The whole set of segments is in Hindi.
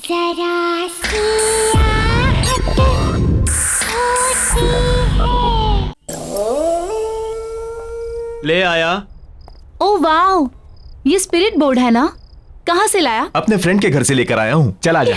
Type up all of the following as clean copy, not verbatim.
जरा सी आहट होती है। ले आया। ओ वाओ, ये स्पिरिट बोर्ड है ना? कहाँ से लाया? अपने फ्रेंड के घर से लेकर आया हूँ। चल आजा।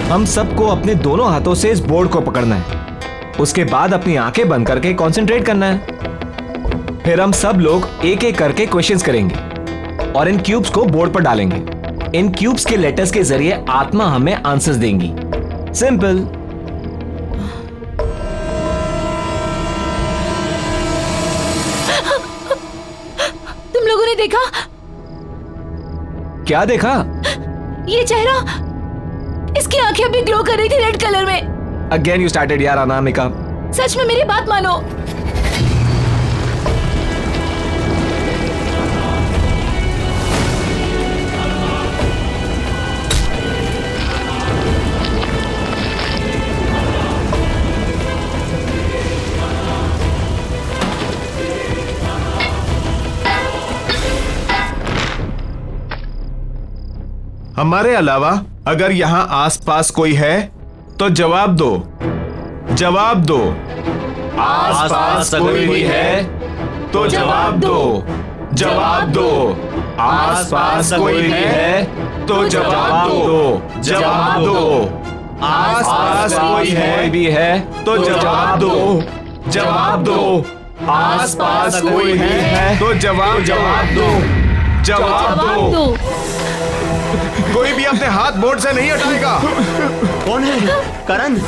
हम सबको अपने दोनों हाथों से इस बोर्ड को पकड़ना है। उसके बाद अपनी आंखें बंद करके कंसंट्रेट करना है। फिर हम सब लोग एक एक करके क्वेश्चंस करेंगे और इन क्यूब्स को बोर्ड पर डालेंगे। इन क्यूब्स के लेटर्स के जरिए आत्मा हमें आंसर्स देंगी। सिंपल। तुम लोगों ने देखा? क्या देखा? ये चेहरा, इसकी आंखें अभी ग्लो कर रही थी रेड कलर में। अगेन यू स्टार्टेड यार अनामिका। सच में मेरी बात मानो। हमारे अलावा अगर यहाँ आसपास कोई है तो जवाब दो। जवाब दो। आसपास कोई भी है तो जवाब दो। जवाब दो। आसपास कोई भी है तो जवाब दो। जवाब दो। आसपास कोई है भी है तो जवाब दो। जवाब दो। आसपास कोई है तो जवाब दो। जवाब दो। कोई भी अपने हाथ बोर्ड से नहीं हटाएगा। कौन है? करण?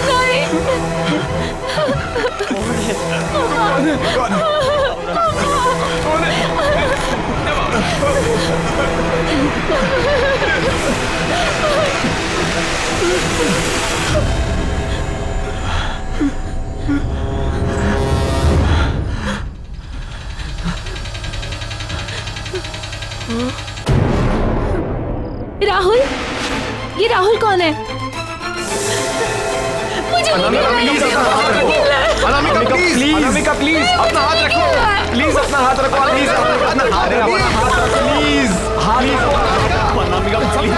राहुल, ये राहुल कौन है? मुझे अनामिका प्लीज, अनामिका प्लीज अपना हाथ रखो। प्लीज अपना हाथ रखो। प्लीज अपना हाथ रखो। प्लीज हाथ रखो। अनामिका प्लीज।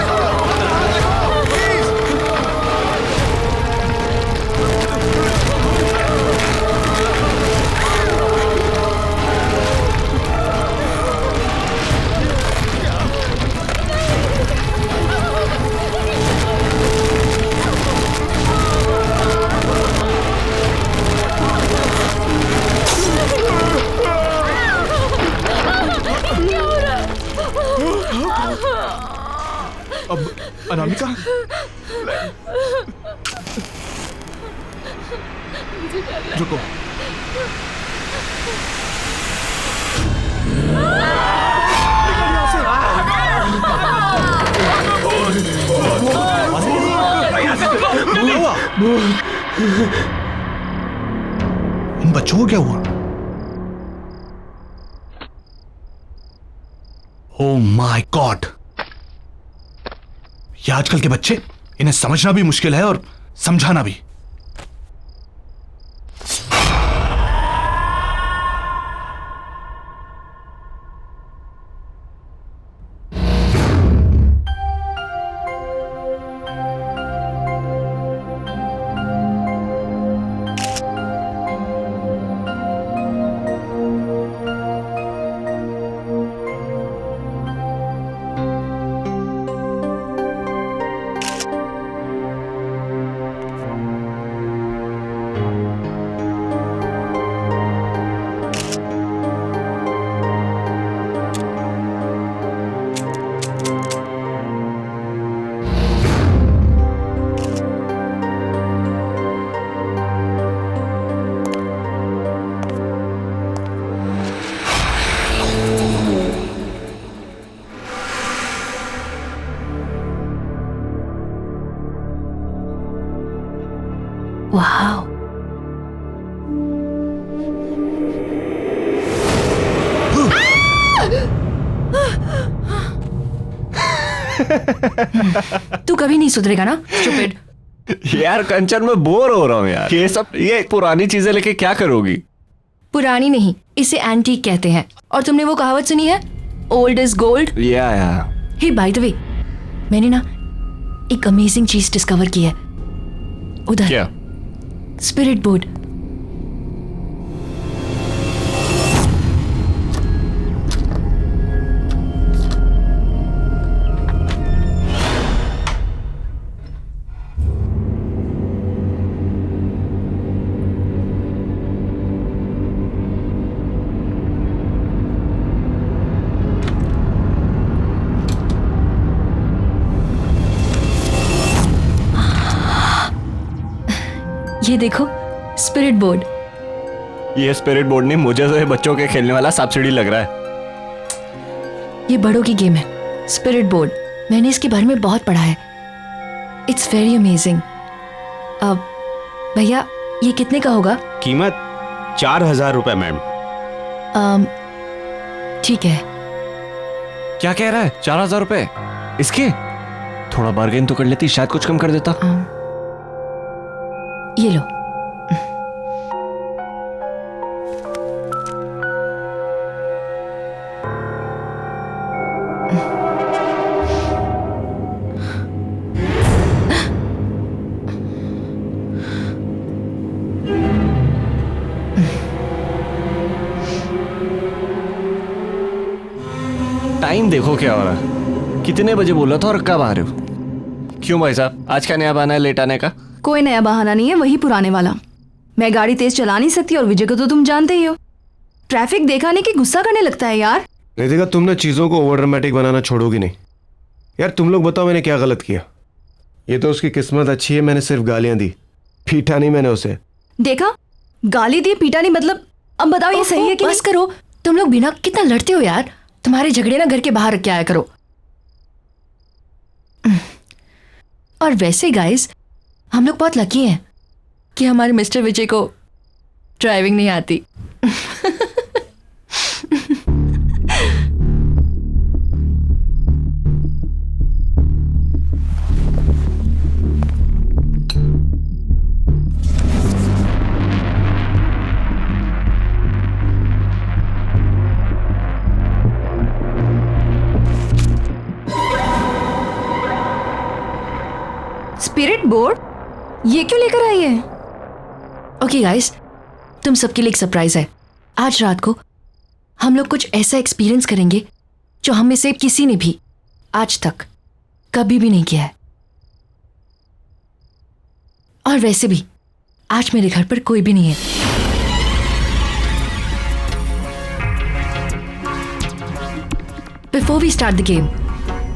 अब अनामिका रुको। बच्चों को क्या हुआ? ओह माय गॉड, ये आजकल के बच्चे, इन्हें समझना भी मुश्किल है और समझाना भी। तू कभी नहीं सुधरेगा ना स्टूपिड। यार कंचन मैं बोर हो रहा हूँ यार, ये पुरानी चीजें लेके क्या करोगी? पुरानी नहीं, इसे एंटीक कहते हैं। और तुमने वो कहावत सुनी है, ओल्ड इज गोल्ड? या हे बाय द वे, मैंने ना एक अमेजिंग चीज डिस्कवर की है उधर। क्या? Spirit board. ये देखो स्पिरिट बोर्ड। ये स्पिरिट बोर्ड नहीं, मुझे तो ये बच्चों के खेलने वाला सब्सिडी लग रहा है। ये बड़ों की गेम है स्पिरिट बोर्ड। मैंने इसके बारे में बहुत पढ़ा है। It's very amazing. अब भैया ये कितने का होगा? कीमत 4000 रुपए मैम। ठीक है। क्या कह रहा है? 4000 रुपए इसके? थोड़ा बार्गेन तो कर लेती, शायद कुछ कम कर देता। ये लो। टाइम देखो क्या हो रहा है। कितने बजे बोला था और कब आ रहे हो? क्यों भाई साहब, आज का नया बहाना है लेट आने का? कोई नया बहाना नहीं है, वही पुराने वाला। मैं गाड़ी तेज चला नहीं सकती और विजय को तो तुम जानते ही हो। ट्रैफिक देखाने की गुस्सा करने लगता है यार। रितिका, तुम ना चीजों को ओवर ड्रामेटिक बनाना छोड़ोगी नहीं यार। तुम लोग बताओ मैंने क्या गलत किया? ये तो उसकी किस्मत अच्छी है, मैंने सिर्फ गालियां दी, पीटा नहीं मैंने उसे। देखा, गाली दी पीटा नहीं, मतलब अब बताओ ये सही है कि बस करो। तुम लोग बिना कितना लड़ते हो यार। तुम्हारे झगड़े ना घर के बाहर रख के आया करो। और वैसे गाइस, हम लोग बहुत लकी हैं कि हमारे मिस्टर विजय को ड्राइविंग नहीं आती। स्पिरिट बोर्ड ये क्यों लेकर आई है? ओके गाइस, तुम सबके लिए एक सरप्राइज है। आज रात को हम लोग कुछ ऐसा एक्सपीरियंस करेंगे जो हम में से किसी ने भी आज तक कभी भी नहीं किया है। और वैसे भी आज मेरे घर पर कोई भी नहीं है। Before we start the game,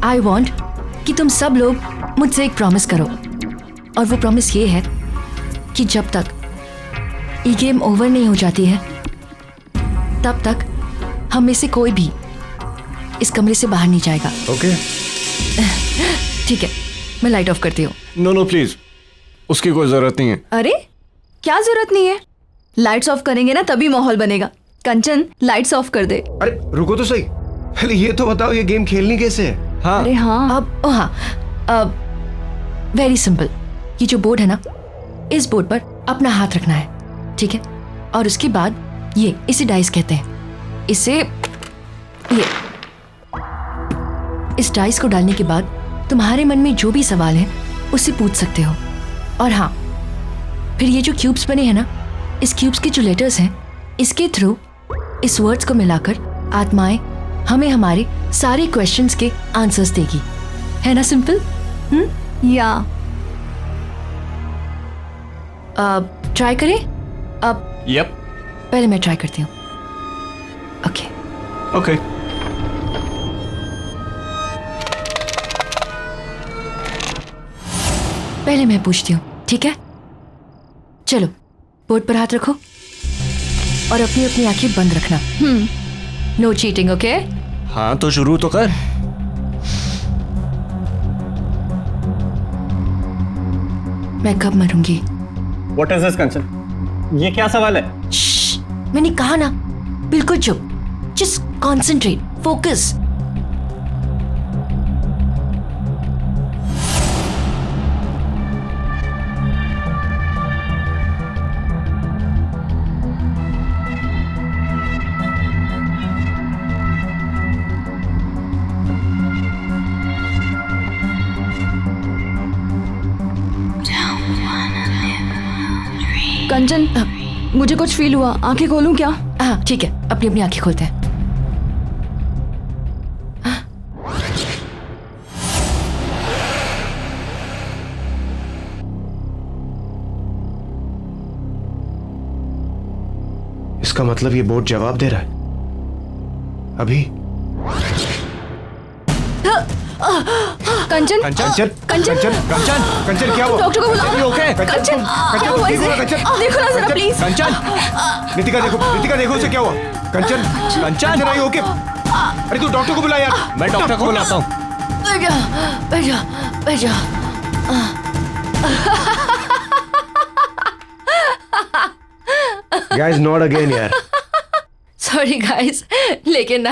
I want कि तुम सब लोग मुझसे एक प्रॉमिस करो। और वो प्रॉमिस ये है कि जब तक ये गेम ओवर नहीं हो जाती है तब तक हम में से कोई भी इस कमरे से बाहर नहीं जाएगा। ओके ठीक है, मैं लाइट ऑफ करती हूँ। नो प्लीज, उसकी कोई जरूरत नहीं है। अरे क्या जरूरत नहीं है? लाइट्स ऑफ करेंगे ना तभी माहौल बनेगा। कंचन लाइट्स ऑफ कर दे। अरे रुको तो सही, पहले ये तो बताओ ये गेम खेलनी कैसे है? हाँ, अरे हाँ, अब वेरी सिंपल। ये जो बोर्ड है ना, इस बोर्ड पर अपना हाथ रखना है, ठीक है? और उसके बाद इसे डाइस कहते हैं। इस डाइस को डालने के बाद तुम्हारे मन में जो भी सवाल है उससे पूछ सकते हो। और हाँ, फिर ये जो क्यूब्स बने हैं ना, इस क्यूब्स के जो लेटर्स हैं, इसके थ्रू इस वर्ड्स को मिलाकर आत्माएं हमें हमारे सारे क्वेश्चंस के आंसर्स देगी। है ना सिंपल? या ट्राई करें? अब यप, पहले मैं ट्राई करती हूँ। Okay okay. पहले मैं पूछती हूँ, ठीक है? चलो बोर्ड पर हाथ रखो और अपनी अपनी आंखें बंद रखना। No cheating, okay? हाँ तो शुरू तो कर। मैं कब मरूंगी? What is this Kanchan? ये क्या सवाल है? श्श्श, मैंने कहा ना, बिल्कुल चुप। Just concentrate, focus. कंचन, मुझे कुछ फील हुआ, आंखें खोलूं क्या? हाँ ठीक है, अपनी अपनी आंखें खोलते हैं। इसका मतलब ये बोर्ड जवाब दे रहा है अभी। कंचन, कंचन कंचन, कंचन कंचन क्या हुआ? डॉक्टर को बुलाओ। ओके कंचन, क्या हुआ इसे? देखो ना जरा प्लीज। कंचन, नितिका देखो उसे क्या हुआ? कंचन कंचन आई ओके? अरे तू डॉक्टर को बुला यार। मैं डॉक्टर को बुलाता हूँ। बैठ जा। गाइस नॉट अगेन यार। सॉरी गाइस, लेकिन ना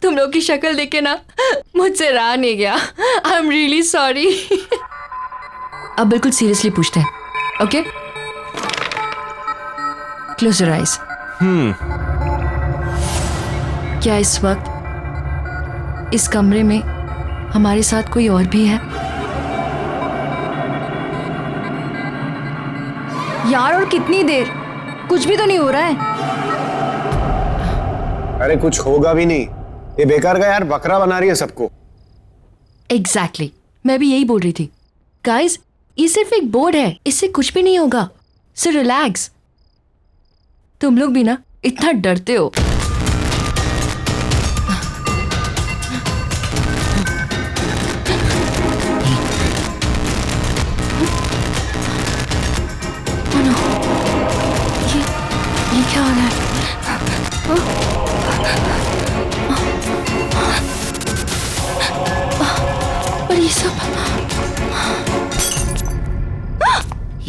तुम लोग की शक्ल देख के ना मुझसे रहा नहीं गया। I am really sorry. अब बिल्कुल सीरियसली पूछते हैं, ओके? Close your eyes. क्या इस वक्त इस कमरे में हमारे साथ कोई और भी है? यार और कितनी देर? कुछ भी तो नहीं हो रहा है। अरे कुछ होगा भी नहीं, ये बेकार का यार बकरा बना रही है सबको। एग्जैक्टली, मैं भी यही बोल रही थी। गाइस, ये सिर्फ एक बोर्ड है, इससे कुछ भी नहीं होगा। So relax. तुम लोग भी ना इतना डरते हो। ये क्या हो रहा है? और ये सब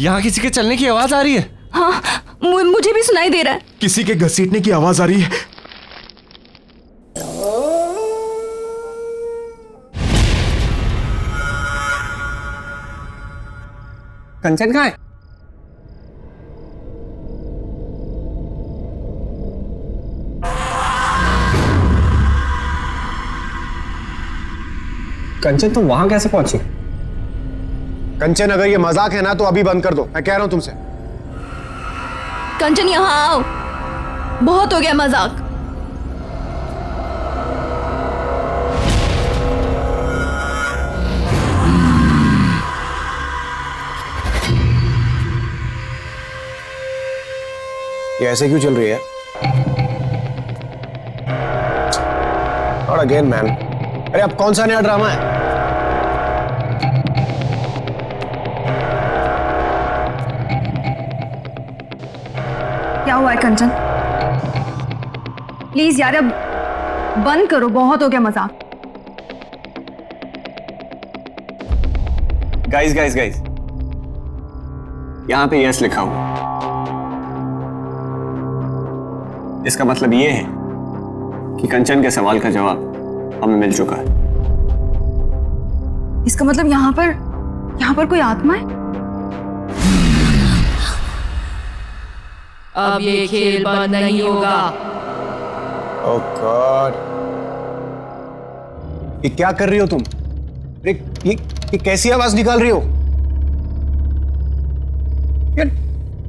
यहाँ किसी के चलने की आवाज आ रही है। हाँ, मुझे भी सुनाई दे रहा है। किसी के घसीटने की आवाज आ रही है। कंचन कहाँ है? कंचन तुम वहां कैसे पहुंची? कंचन अगर ये मजाक है ना तो अभी बंद कर दो, मैं कह रहा हूं तुमसे। कंचन यहाँ आओ, बहुत हो गया मजाक। ये ऐसे क्यों चल रही है? और अगेन मैन, अरे अब कौन सा नया ड्रामा है? क्या हुआ है कंचन? प्लीज यार अब बंद करो, बहुत हो गया मजाक। गाइस गाइस गाइस, यहां पे यस लिखा हुआ, इसका मतलब ये है कि कंचन के सवाल का जवाब हमें मिल चुका है। इसका मतलब यहाँ पर कोई आत्मा है? अब ये खेल बंद नहीं होगा। ओह गॉड, ये क्या कर रही हो तुम? अरे ये कैसी आवाज निकाल रही हो यार?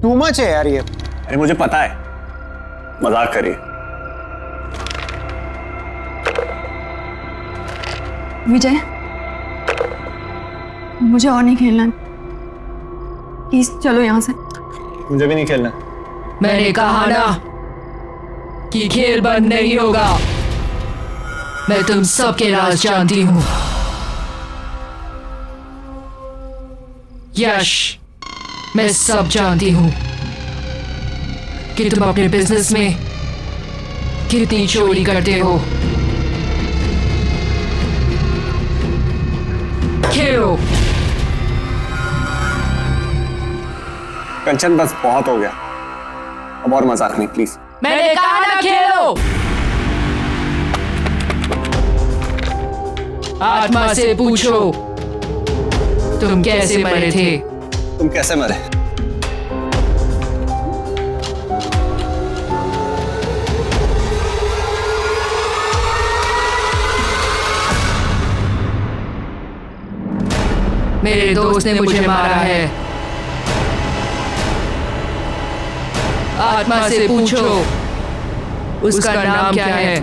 टू मच है यार ये। अरे मुझे पता है, मजाक करिए। विजय, मुझे और नहीं खेलना, प्लीज चलो यहाँ से। मुझे भी नहीं खेलना। मैंने कहा ना कि खेल बंद नहीं होगा। मैं तुम सबके राज जानती हूं। यश, मैं सब जानती हूं कि तुम अपने बिजनेस में कितनी चोरी करते हो। खेलो। कंचन बस बहुत हो गया, अब और मजाक नहीं प्लीज। मैंने कहा ना खेलो। आत्मा से पूछो तुम कैसे मरे थे। तुम कैसे मरे? मेरे दोस्त ने मुझे मारा है। आत्मा से पूछो उसका नाम क्या है।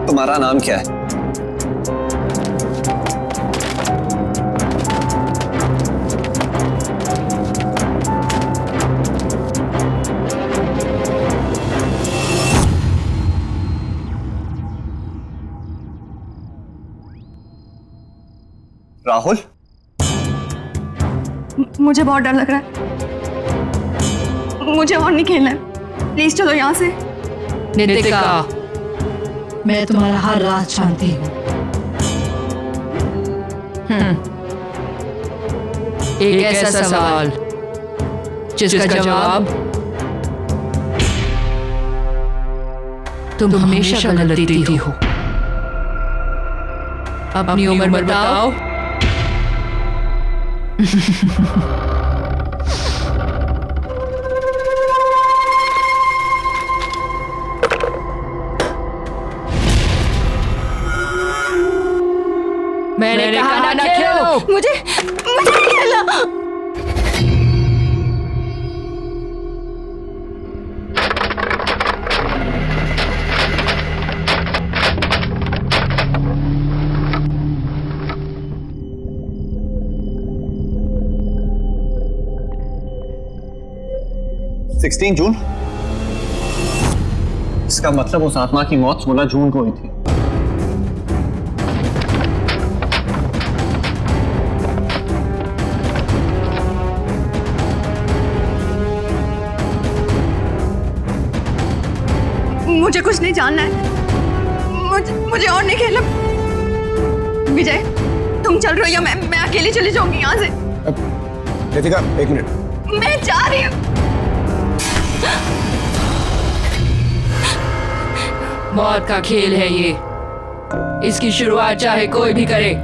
तुम्हारा नाम क्या है? राहुल, मुझे बहुत डर लग रहा है, मुझे और नहीं खेलना है, प्लीज चलो यहाँ से। नितिका, मैं तुम्हारा हर राज जानती हूँ। एक ऐसा सवाल जिसका जवाब तुम हमेशा गलत देती हो। अपनी उम्र बताओ। मैंने कहा ना खेलो। मुझे नहीं खेलना। जून? इसका मतलब उस आत्मा की मौत 16 जून को हुई थी। मुझे कुछ नहीं जानना है, मुझे और नहीं खेलना। विजय, तुम चल रहे हो या मैं अकेली चली जाऊंगी यहाँ से। रितिका, एक मिनट। मैं जा रही हूँ। मौत का खेल है ये, इसकी शुरुआत चाहे कोई भी करे,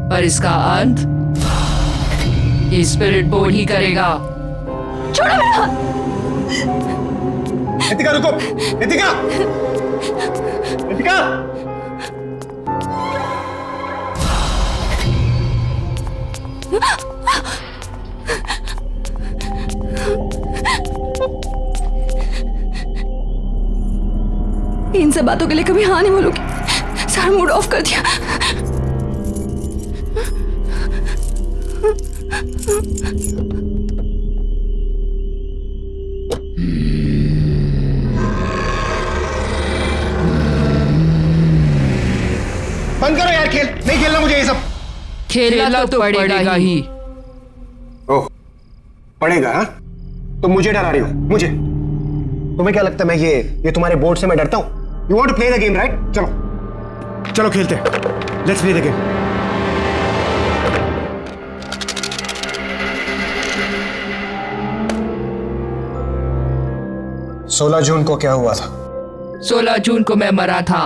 पर इसका अंत ये स्पिरिट बोर्ड ही करेगा। छोड़ो मेरा हाथ। रितिका रुको, रितिका, रितिका। इन सब बातों के लिए कभी हाँ नहीं बोलूंगी। सारा मूड ऑफ कर दिया। बंद करो यार खेल, नहीं खेलना मुझे ये सब। खेलना तो पड़ेगा ही। ओह, पड़ेगा? हाँ, तुम मुझे डरा रही हो। मुझे? तुम्हें क्या लगता है मैं ये तुम्हारे बोर्ड से मैं डरता हूं? You want to play the game, right? चलो चलो खेलते हैं। Let's play the game. सोलह जून को क्या हुआ था? 16 जून को मैं मरा था।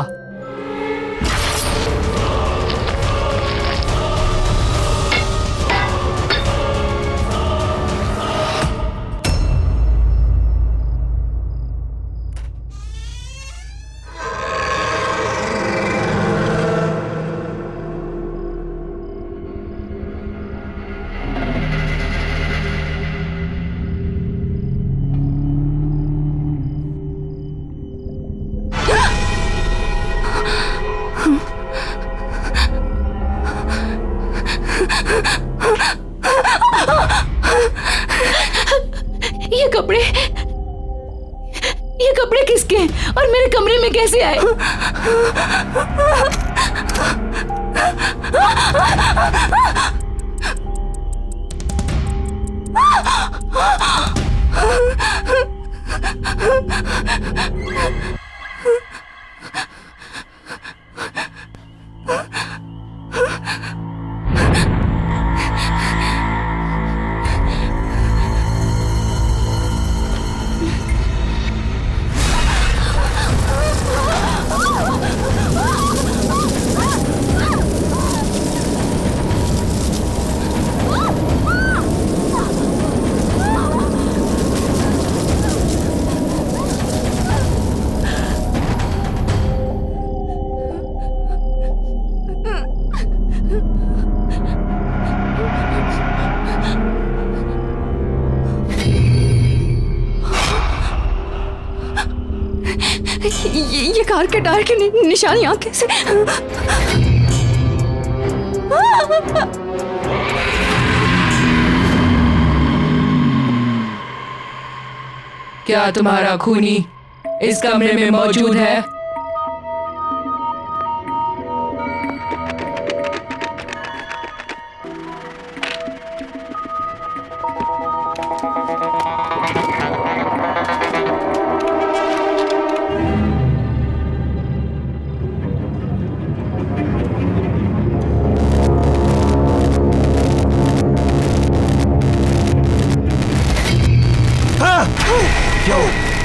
ये कपड़े किसके हैं और मेरे कमरे में कैसे आए? ये कार के टायर के निशान यहाँ कैसे? क्या तुम्हारा खूनी इस कमरे में मौजूद है?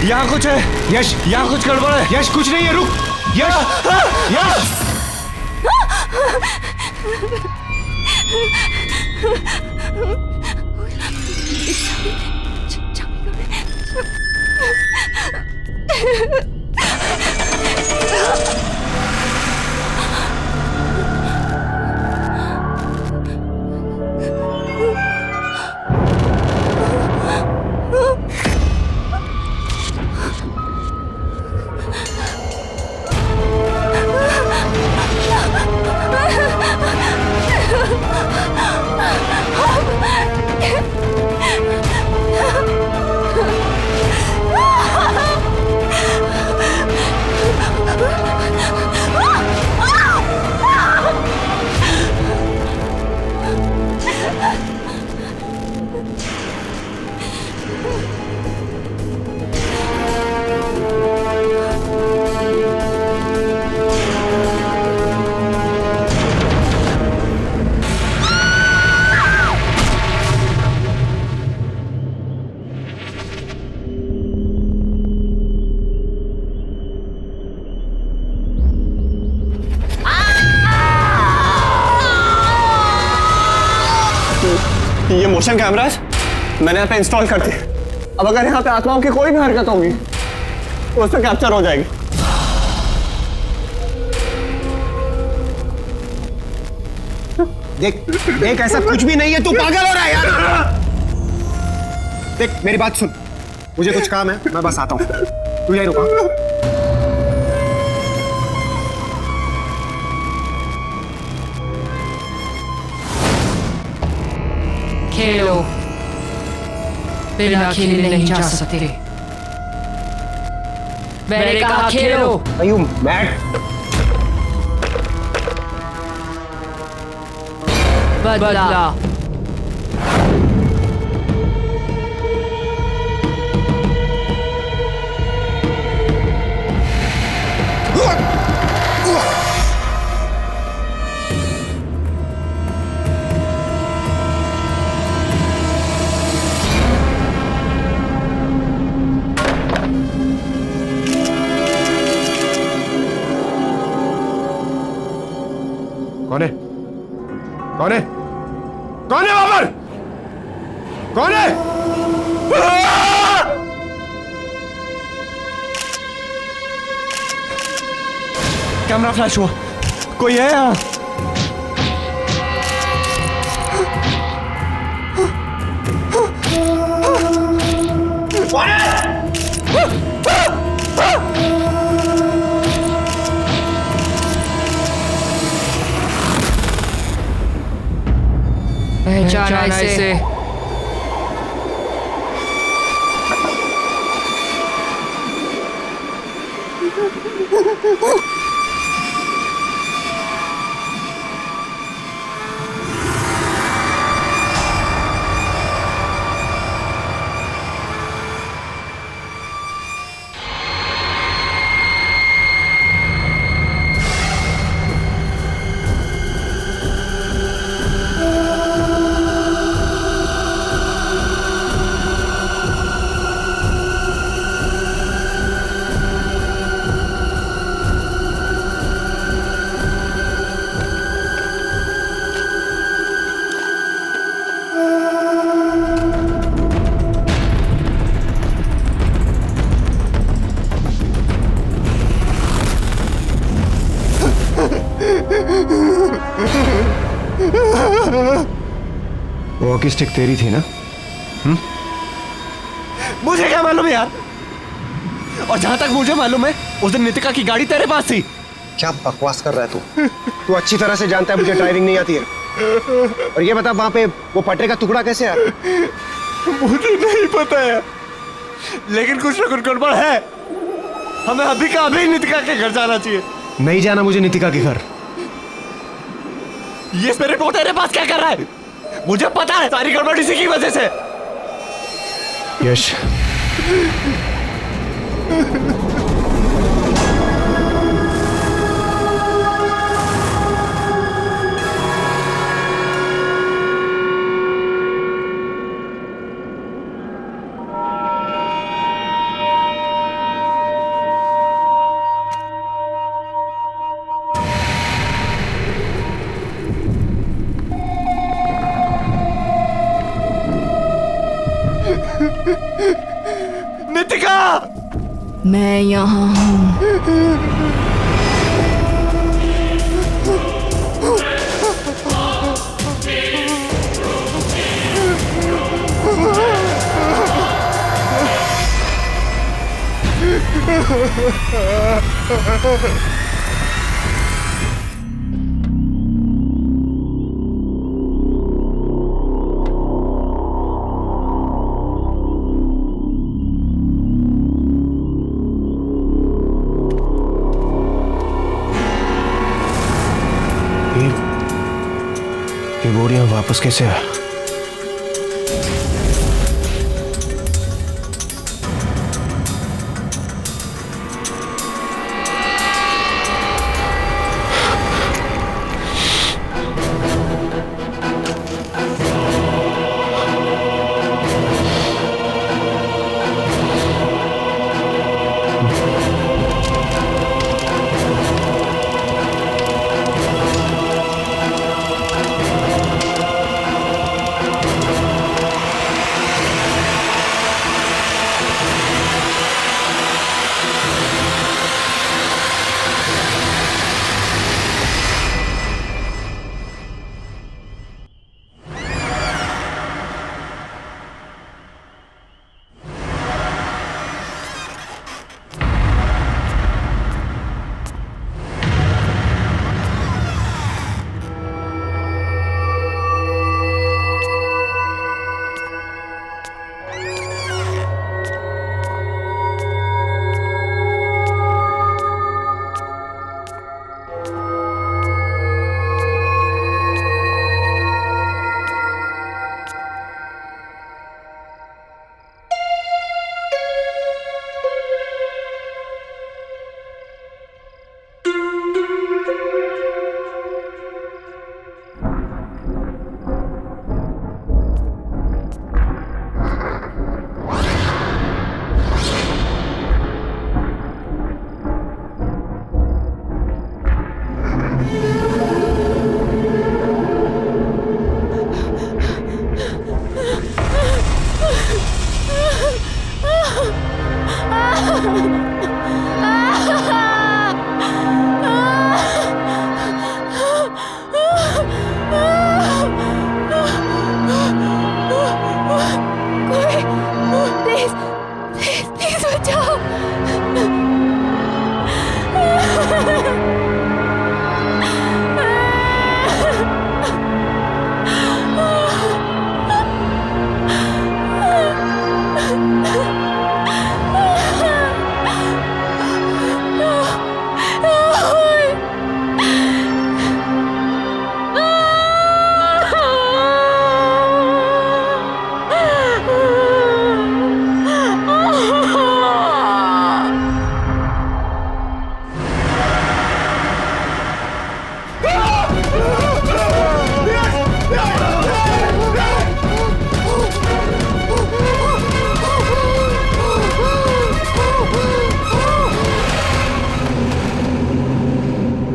यहाँ कुछ है यश, यहाँ कुछ गड़बड़ है। यश कुछ नहीं है, रुक यश। यश ये मोशन कैमरास मैंने यहाँ पे इंस्टॉल कर दिए। अब अगर यहाँ पे आत्माओं की कोई भी हरकत होगी तो उसमें कैप्चर हो जाएगी। देख देख, ऐसा कुछ भी नहीं है, तू पागल हो रहा है यार। देख मेरी बात सुन, मुझे कुछ काम है, मैं बस आता हूँ, तू यहीं रुका। खेलो, बिना खेले नहीं जा सकते। मैंने कहा खेलो। Are you mad? बदला। कौन है? कौन है? कौन है वहां पर? कौन है? कैमरा फ्लैश हुआ, कोई है यहाँ? पहचाना इसे। वॉकी स्टिक तेरी थी ना? मुझे क्या मालूम यार। और जहां तक मुझे मालूम है उस दिन नितिका की गाड़ी तेरे पास थी। क्या बकवास कर रहा है तू? तू अच्छी तरह से जानता है मुझे ड्राइविंग नहीं आती है। और ये बता वहां पे वो पटरे का टुकड़ा कैसे आया? मुझे नहीं पता है, लेकिन कुछ ना कुछ गड़बड़ है। हमें अभी का अभी नितिका के घर जाना चाहिए। नहीं जाना मुझे नितिका के घर। ये मेरे रिपोर्ट तेरे पास क्या कर रहा है? मुझे पता है सारी गड़बड़ इसी की वजह से। यश, नितिका, मैं यहाँ हूँ। ये बोरियां वापस कैसे आ?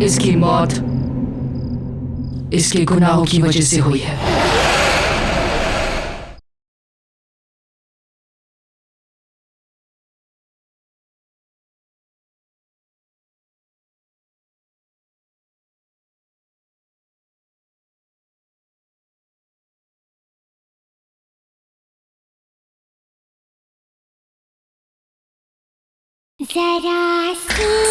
इसकी मौत इसके गुनाहों की वजह से हुई है। जरा सी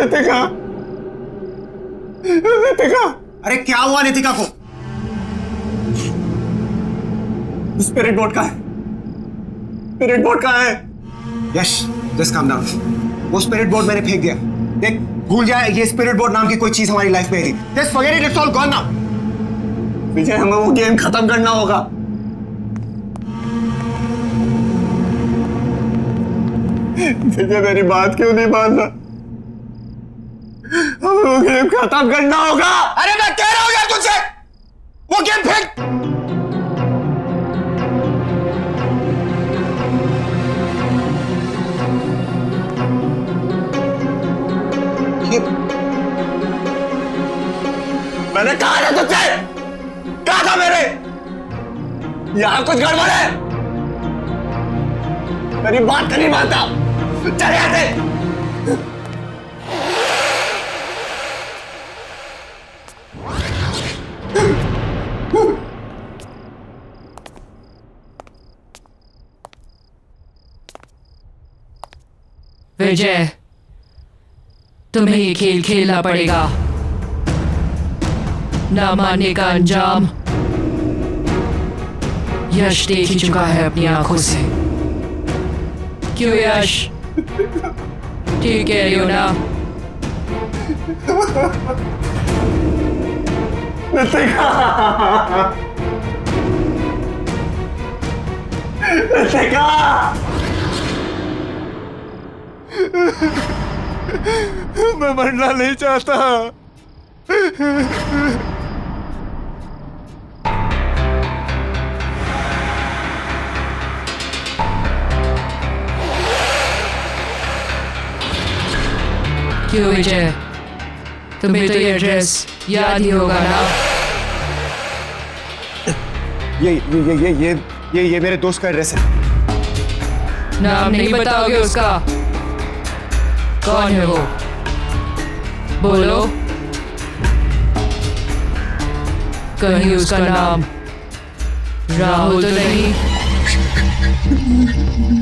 नितिका, नितिका, अरे क्या हुआ नितिका को? स्पिरिट बोर्ड का है, स्पिरिट बोर्ड का है। यश, जस्ट काम डाउन। वो स्पिरिट बोर्ड मैंने फेंक दिया। देख, भूल जाए ये स्पिरिट बोर्ड नाम की कोई चीज हमारी लाइफ में थी। Just forget it, it's all gone now. Vijay, हमें वो गेम खत्म करना होगा। विजय, मेरी बात क्यों नहीं मानना? हमें वो गेम खत्म करना होगा। अरे मैं कह रहा हूं यार तुझसे, वो गेम फेंक। मैंने कहा था तुझसे, कहा था मेरे, यहां कुछ गड़बड़ है। मेरी बात नहीं मानता, चले आते। विजय, तुम्हें ये खेल खेलना पड़ेगा। ना मानने का अंजाम यश देख ही चुका है अपनी आंखों से। क्यों यश? ठीक कह रही हो ना? नितिका, नितिका, मैं मरना नहीं चाहता। क्यों विजय, तुम्हें तो ये एड्रेस याद ही होगा ना? ये मेरे दोस्त का एड्रेस है। नाम नहीं बताओगे उसका? कौन है वो? बोलो। कहीं उसका नाम राहुल तो नहीं?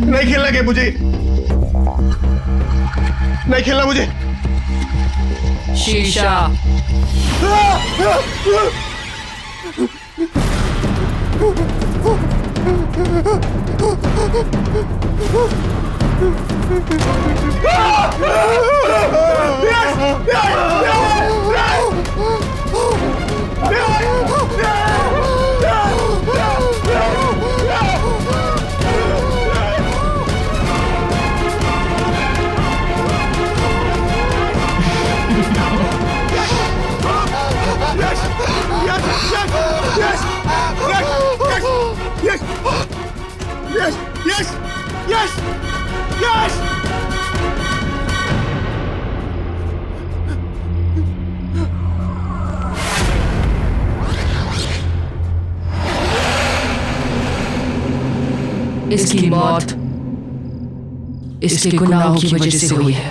नहीं खेलना गेम मुझे, नहीं खेलना मुझे। शीशा। इसकी मौत इसके गुनाहों की वजह से हुई है।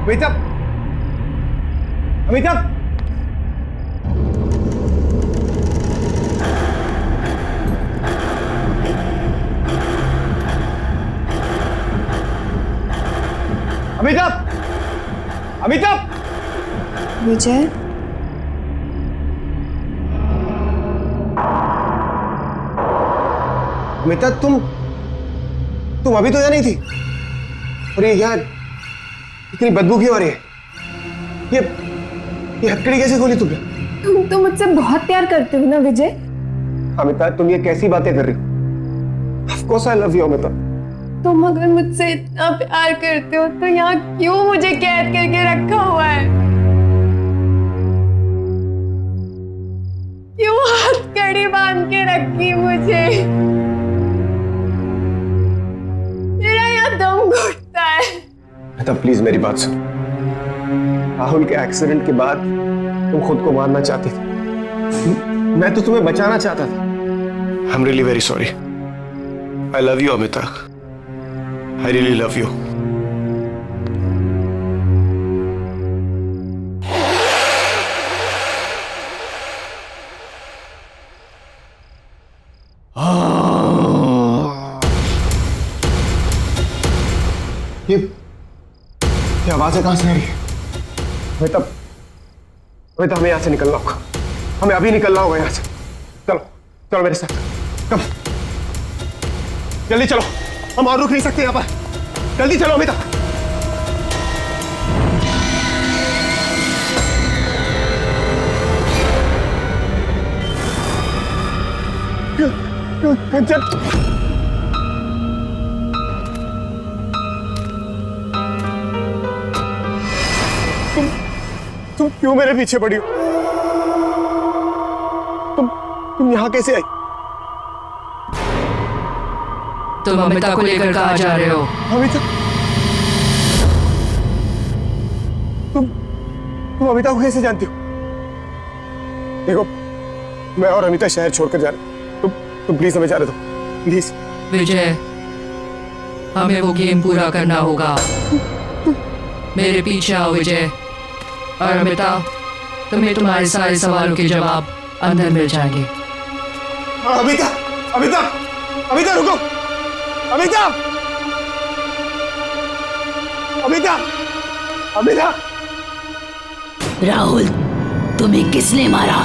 अमिताभ, अमिताभ, अमिताभ, अमिताभ। विजय, अमिताभ, तुम अभी तो यहाँ नहीं थी, और ये यहाँ इतनी बदबू क्यों आ रही है? ये हथकड़ी कैसे खोली तुमने? तुम तो मुझसे बहुत प्यार करते हो ना विजय? अमिताभ, तुम ये कैसी बातें कर रही हो? Of course I love you, Amitabh. तुम अगर मुझसे इतना प्यार करते हो तो यहाँ क्यों मुझे कैद करके रखा हुआ है? क्यों हथकड़ी बांध के रखी मुझे? मेरा यहाँ दम घुटता है। अमिताभ, प्लीज मेरी बात सुन। राहुल के एक्सीडेंट के बाद तुम खुद को मारना चाहती थी, मैं तो तुम्हें बचाना चाहता था। I'm really very sorry। I love you, Amita. I really love you. ये आवाजें कहां से आ रही है? अमिता, हमें यहां से निकलना होगा। हमें अभी निकलना होगा यहां से। चलो चलो मेरे साथ, कम जल्दी चलो, हम और रुक नहीं सकते यहां पर। जल्दी चलो अमिता। चल तुम क्यों मेरे पीछे पड़ी हो? तुम यहां कैसे आई? तुम अमिता को लेकर कहाँ जा रहे हो? अमिता? तुम अमिता को कैसे जानती हो? देखो, मैं और अमिता शहर छोड़कर जा रहे। तुम प्लीज हमें जाने दो, प्लीज। विजय, हमें वो गेम पूरा करना होगा। मेरे पीछे आओ विजय। और अमिता, तुम्हें तुम्हारे सारे सवालों के जवाब अंदर मिल जाएंगे। अमिता, अमिता, अमिता रुको! अमिता, अमिता, अमिता! राहुल, तुम्हें किसने मारा?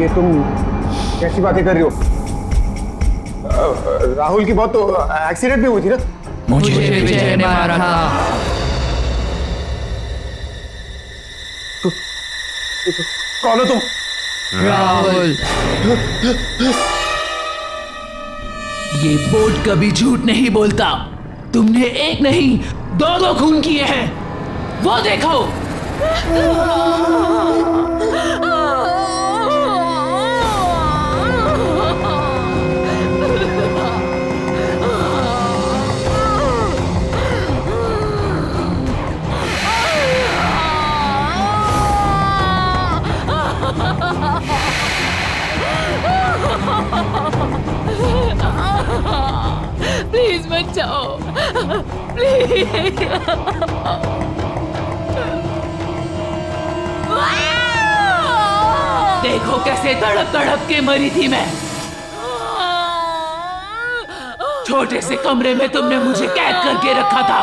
ये तुम कैसी बातें कर रही हो? राहुल की बहुत तो एक्सीडेंट भी हुई थी ना? मुझे विजय ने मारा था। कौन हो तुम? राहुल, ये बोर्ड कभी झूठ नहीं बोलता। तुमने एक नहीं, दो खून किए हैं। वो देखो। प्लीज बचाओ, प्लीज। देखो कैसे तड़प तड़प के मरी थी मैं। छोटे से कमरे में तुमने मुझे कैद करके रखा था।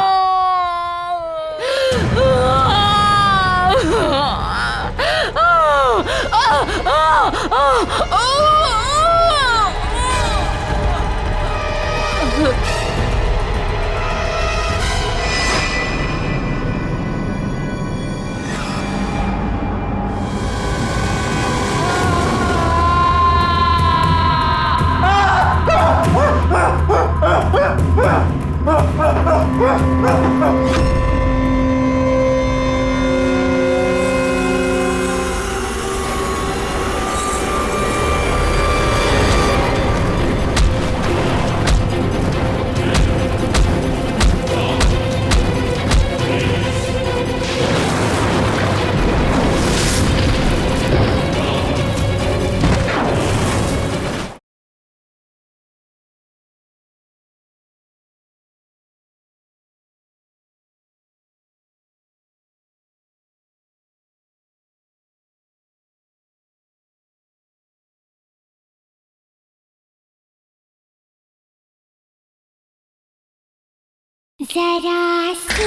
जरा सी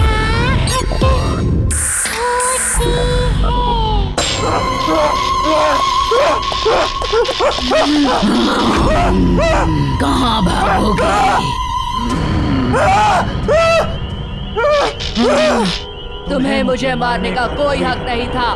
आहट होती है। कहाँ भागोगे? तुम्हें मुझे मारने का कोई हक नहीं था।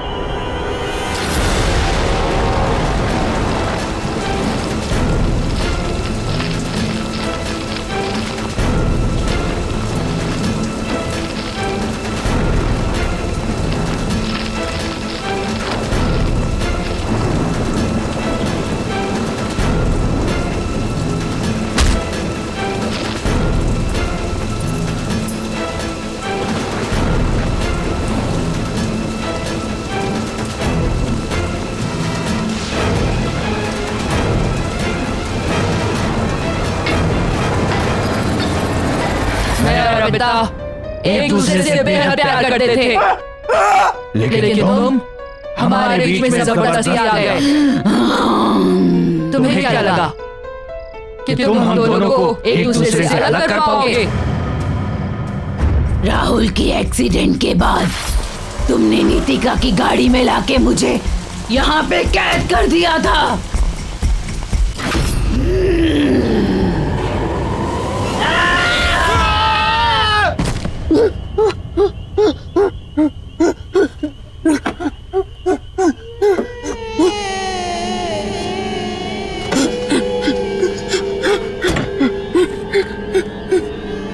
पिता एक दूसरे से बेहद प्यार करते थे, लेकिन तुम हमारे बीच में जबरदस्ती आ गए। तुम्हें क्या लगा कि तुम हम दोनों को एक दूसरे से अलग कर पाओगे? राहुल की एक्सीडेंट के बाद तुमने नीतिका की गाड़ी में लाके मुझे यहाँ पे कैद कर दिया था।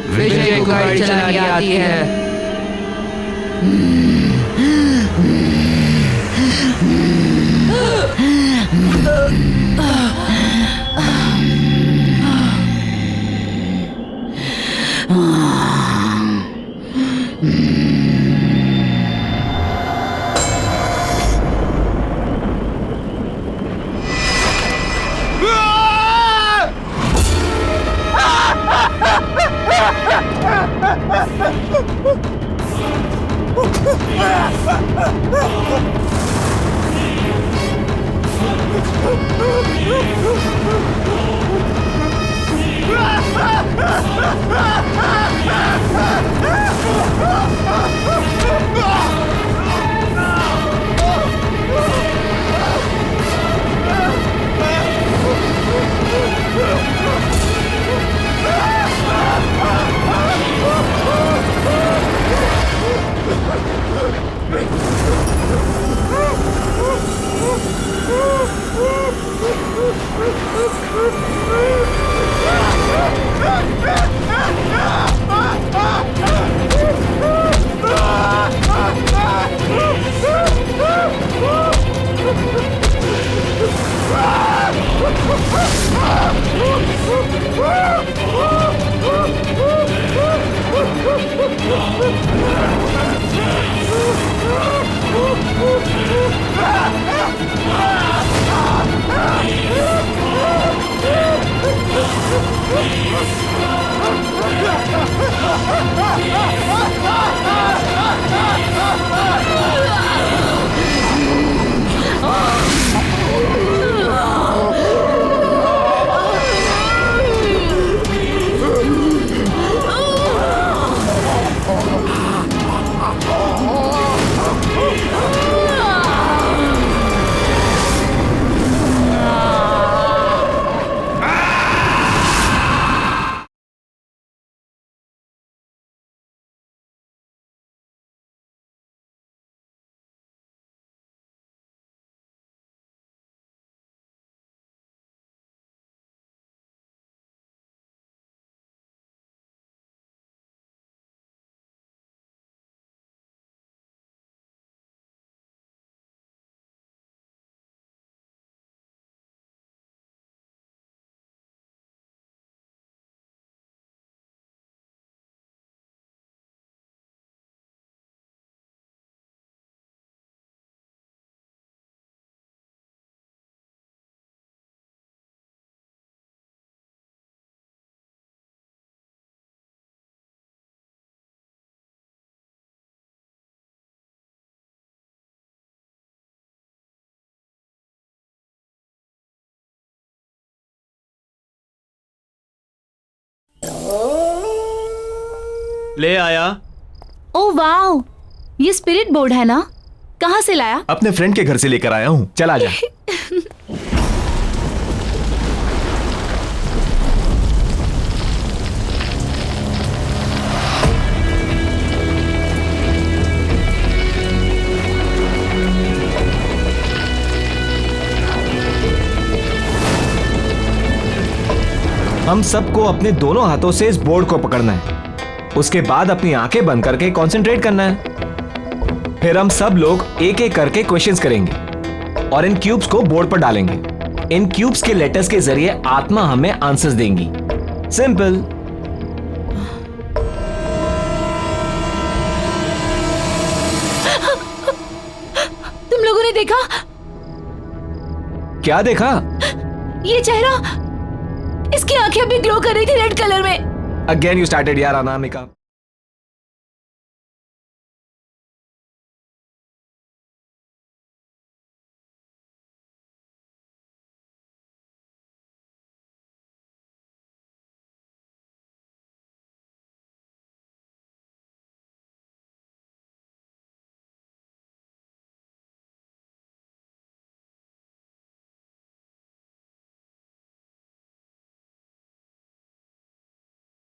विजय को गाड़ी चलानी आती है। ले आया। ओ वाओ, ये स्पिरिट बोर्ड है ना? कहाँ से लाया? अपने फ्रेंड के घर से लेकर आया हूँ। चला जा। हम सबको अपने दोनों हाथों से इस बोर्ड को पकड़ना है। उसके बाद अपनी आंखें बंद करके कंसंट्रेट करना है। फिर हम सब लोग एक एक करके क्वेश्चंस करेंगे और इन क्यूब्स को बोर्ड पर डालेंगे। इन क्यूब्स के लेटर्स के जरिए आत्मा हमें आंसर्स देंगी। सिंपल। तुम लोगों ने देखा? क्या देखा? ये चेहरा, इसकी आंखें अभी ग्लो कर रही थी रेड कलर में। अगेन यू स्टार्टेड यार अनामिका।